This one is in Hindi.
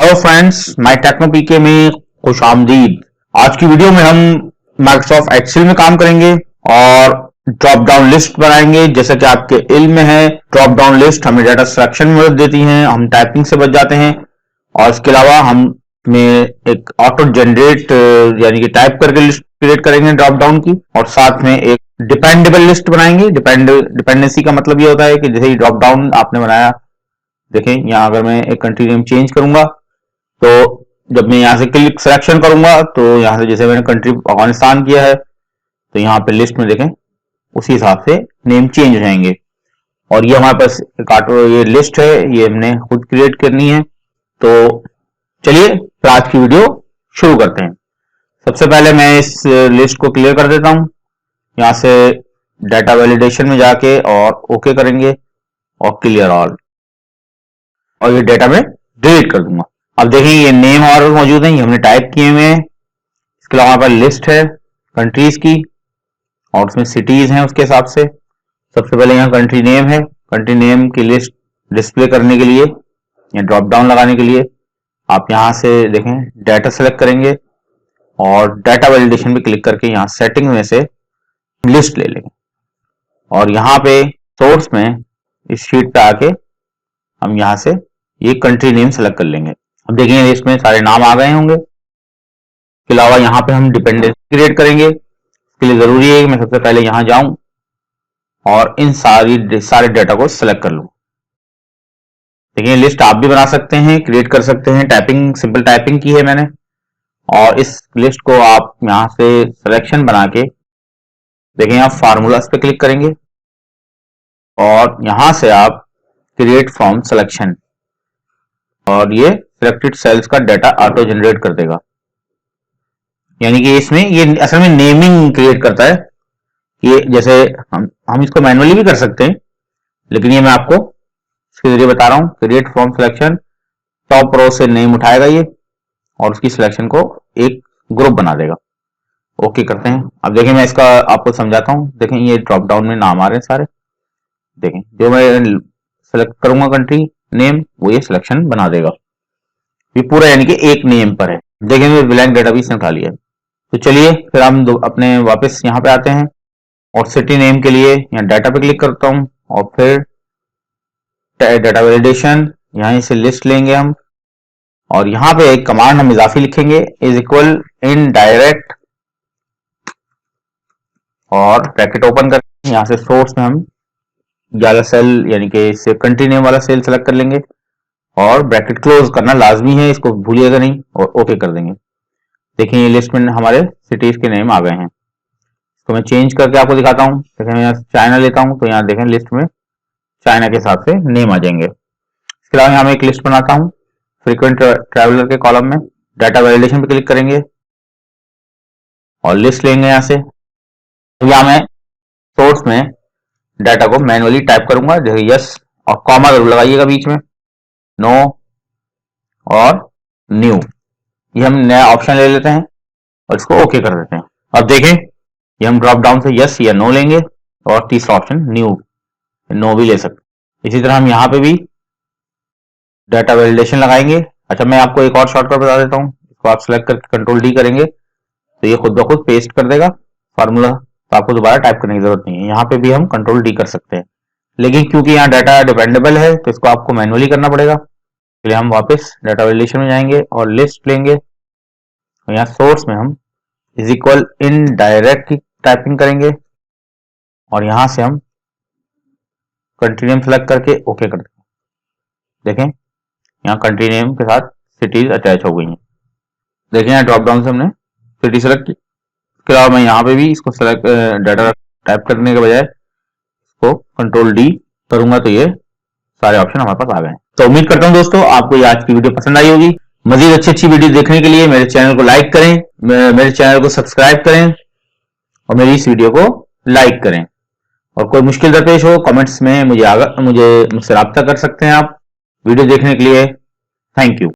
हेलो फ्रेंड्स, माय टेक्नो पीके में खुश आमदीद। आज की वीडियो में हम माइक्रोसॉफ्ट एक्सेल में काम करेंगे और ड्रॉप डाउन लिस्ट बनाएंगे। जैसा कि आपके इल्म में है, ड्रॉप डाउन लिस्ट हमें डाटा सिलेक्शन में मदद देती हैं, हम टाइपिंग से बच जाते हैं। और इसके अलावा हम में एक ऑटो जनरेट यानी कि टाइप करके लिस्ट क्रिएट करेंगे ड्रॉप डाउन की, और साथ में एक डिपेंडेबल लिस्ट बनाएंगे। डिपेंडेंसी का मतलब ये होता है कि जैसे ही ड्रॉप डाउन आपने बनाया, देखें यहाँ अगर मैं एक कंट्री नेम चेंज करूंगा तो जब मैं यहाँ से क्लिक सिलेक्शन करूंगा तो यहाँ से जैसे मैंने कंट्री अफगानिस्तान किया है तो यहाँ पे लिस्ट में देखें उसी हिसाब से नेम चेंज हो जाएंगे। और ये हमारे पास ये लिस्ट है, ये हमने खुद क्रिएट करनी है। तो चलिए फिर आज की वीडियो शुरू करते हैं। सबसे पहले मैं इस लिस्ट को क्लियर कर देता हूं। यहाँ से डाटा वैलिडेशन में जाके और ओके करेंगे और क्लियर ऑल, और ये डाटा में डिलीट कर दूंगा। अब देखिए ये नेम और मौजूद है, ये हमने टाइप किए हुए हैं। इसके अलावा हमारे पास लिस्ट है कंट्रीज की और उसमें सिटीज हैं उसके हिसाब से। सबसे पहले यहाँ कंट्री नेम है, कंट्री नेम की लिस्ट डिस्प्ले करने के लिए या ड्रॉप डाउन लगाने के लिए आप यहाँ से देखें डाटा सेलेक्ट करेंगे और डाटा वैलिडेशन पे क्लिक करके यहाँ सेटिंग में से लिस्ट ले लेंगे और यहाँ पे सोर्स में इस शीट पे आके हम यहाँ से ये कंट्री नेम सेलेक्ट कर लेंगे। अब देखिए इसमें सारे नाम आ गए होंगे। इसके अलावा यहाँ पे हम डिपेंडेंसी क्रिएट करेंगे। इसके लिए जरूरी है कि मैं सबसे पहले यहाँ जाऊं और इन सारे डाटा को सिलेक्ट कर लूं। देखिए लिस्ट आप भी बना सकते हैं, क्रिएट कर सकते हैं। टाइपिंग सिंपल टाइपिंग की है मैंने, और इस लिस्ट को आप यहाँ से सिलेक्शन बना के देखिए आप फार्मूलास पे क्लिक करेंगे और यहाँ से आप क्रिएट फ्रॉम सिलेक्शन, और ये सिलेक्टेड सेल्स का डाटा ऑटो जनरेट कर देगा। यानी कि इसमें ये असल में नेमिंग क्रिएट करता है। ये जैसे हम इसको मैनुअली भी कर सकते हैं, लेकिन ये मैं आपको इसके जरिए बता रहा हूं। Create from selection, top row से नेम उठाएगा ये और उसकी सिलेक्शन को एक ग्रुप बना देगा। ओके करते हैं। अब देखिए मैं इसका आपको समझाता हूं। देखें ये ड्रॉप डाउन में नाम आ रहे हैं सारे। देखें जो मैं सेलेक्ट करूंगा कंट्री नेम वो ये सिलेक्शन बना देगा। ये पूरा यानी कि एक नेम पर है। देखें मैं ब्लैंक डेटाबेस ने उठा लिया। तो चलिए फिर हम अपने वापस यहाँ पे आते हैं और सिटी नेम के लिए यहाँ डाटा पे क्लिक करता हूँ और फिर डाटा वैलिडेशन, यहाँ से लिस्ट लेंगे हम और यहाँ पे एक कमांड हम इजाफी लिखेंगे इज इक्वल इन डायरेक्ट और ब्रैकेट ओपन करके यहाँ से सोर्स में हम ज्यादा सेल यानी कि कंट्री नेम वाला सेल सेलेक्ट कर लेंगे और ब्रैकेट क्लोज करना लाजमी है, इसको भूलिएगा नहीं, और ओके कर देंगे। देखिए ये लिस्ट में हमारे सिटीज के नेम आ गए हैं। इसको मैं चेंज करके आपको दिखाता हूँ। देखें मैं यहाँ चाइना लेता हूँ तो यहाँ देखें लिस्ट में चाइना के हिसाब से नेम आ जाएंगे। इसके अलावा यहाँ मैं एक लिस्ट बनाता हूँ फ्रीक्वेंट ट्रैवलर के कॉलम में। डाटा वैलिडेशन पे क्लिक करेंगे और लिस्ट लेंगे यहाँ से। तो यहाँ मैं सोर्स में डाटा को मैनुअली टाइप करूंगा, जैसे यस और कॉमा जरूर लगाइएगा बीच में, नो और न्यू। ये हम नया ऑप्शन ले लेते हैं और इसको ओके कर देते हैं। अब देखें ये हम ड्रॉप डाउन से यस या नो लेंगे और तीसरा ऑप्शन नो भी ले सकते। इसी तरह हम यहाँ पे भी डाटा वैलिडेशन लगाएंगे। अच्छा मैं आपको एक और शॉर्टकट बता देता हूँ। इसको आप सिलेक्ट करके कंट्रोल डी करेंगे तो ये खुद ब खुद पेस्ट कर देगा फार्मूला, तो आपको दोबारा टाइप करने की जरूरत नहीं है। यहाँ पे भी हम कंट्रोल डी कर सकते हैं, लेकिन क्योंकि यहाँ डाटा डिपेंडेबल है तो इसको आपको मैनुअली करना पड़ेगा। इसलिए हम वापस डाटा वैलिडेशन में जाएंगे और लिस्ट लेंगे और यहाँ सोर्स में हम इज इक्वल इन डायरेक्ट की टाइपिंग करेंगे और यहाँ से हम कंट्री नेम सेलेक्ट करके ओके कर देंगे। देखें यहाँ कंट्री नेम के साथ सिटीज अटैच हो गई हैं। देखें यहाँ ड्रॉप डाउन से हमने सिटी सेलेक्ट की। इसके अलावा मैं यहाँ पे भी इसको सेलेक्ट डाटा टाइप करने के बजाय इसको कंट्रोल डी करूंगा तो ये सारे ऑप्शन हमारे पास आ गए। तो उम्मीद करता हूं दोस्तों आपको ये आज की वीडियो पसंद आई होगी। मजीद अच्छी वीडियो देखने के लिए मेरे चैनल को लाइक करें, मेरे चैनल को सब्सक्राइब करें और मेरी इस वीडियो को लाइक करें। और कोई मुश्किल दरपेश हो कमेंट्स में मुझसे राब्ता कर सकते हैं आप। वीडियो देखने के लिए थैंक यू।